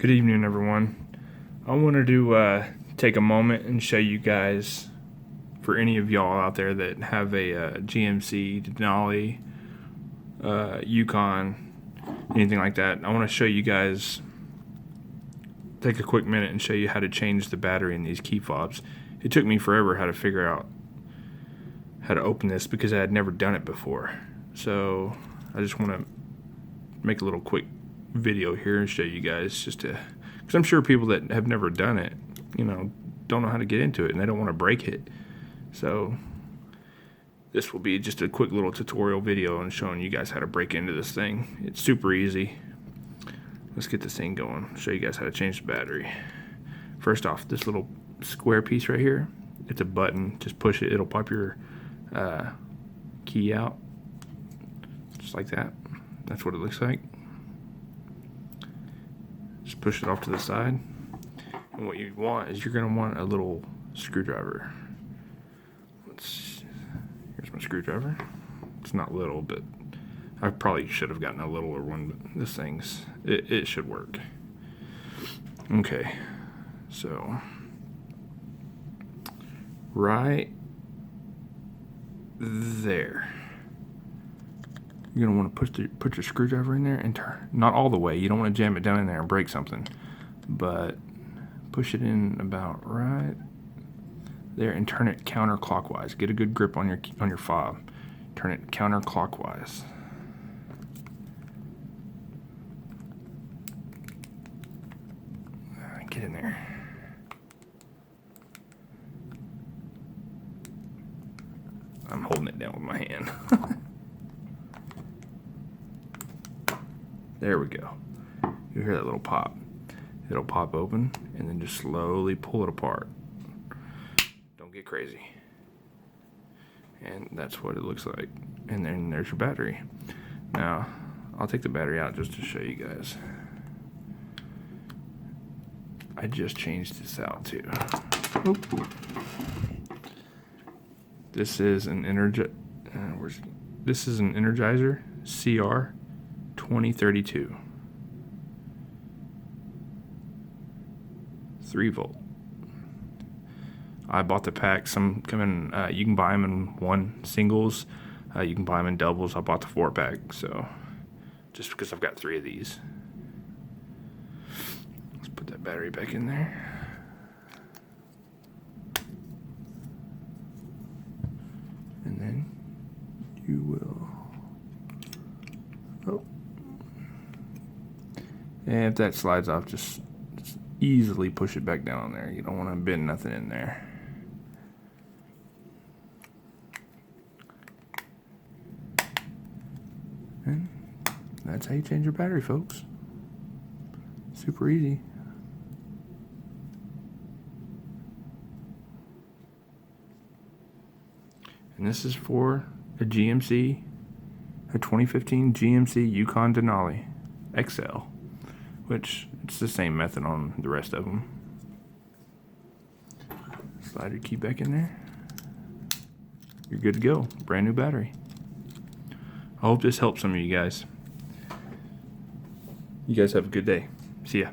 Good evening, everyone. I wanted to take a moment and show you guys, for any of y'all out there that have a GMC, Denali, Yukon, anything like that, I want to show you guys, take a quick minute and show you how to change the battery in these key fobs. It took me forever how to figure out how to open this because I had never done it before. So I just want to make a little quick video here and show you guys, just to, because I'm sure people that have never done it, don't know how to get into it and they don't want to break it. So this will be just a quick little tutorial video and showing you guys how to break into this thing. It's super easy. Let's get this thing going. Show you guys how to change the battery. First off, this little square piece right here, it's a button. Just push it, it'll pop your key out just like that. That's what it looks like. Just push it off to the side, and what you want is, you're going to want a little screwdriver. Here's my screwdriver. It's not little, but I probably should have gotten a littler one, but this thing's, it should work. Okay, so right there, you're going to want to put your screwdriver in there and turn, not all the way, you don't want to jam it down in there and break something, but push it in about right there and turn it counterclockwise. Get a good grip on your fob. Turn it counterclockwise. Get in there. I'm holding it down with my hand. There we go. You hear that little pop. It'll pop open and then just slowly pull it apart. Don't get crazy. And that's what it looks like. And then there's your battery. Now, I'll take the battery out just to show you guys. I just changed this out too. Ooh. This is an Energizer CR 2032. 3-volt. I bought the pack. Some come in, you can buy them in one singles, you can buy them in doubles. I bought the 4-pack, so just because I've got 3 of these. Let's put that battery back in there. And then you will, and if that slides off, just easily push it back down there. You don't want to bend nothing in there. And that's how you change your battery, folks. Super easy. And this is for a GMC, a 2015 GMC Yukon Denali XL, which it's the same method on the rest of them. Slide your key back in there. You're good to go. Brand new battery. I hope this helps some of you guys. You guys have a good day. See ya.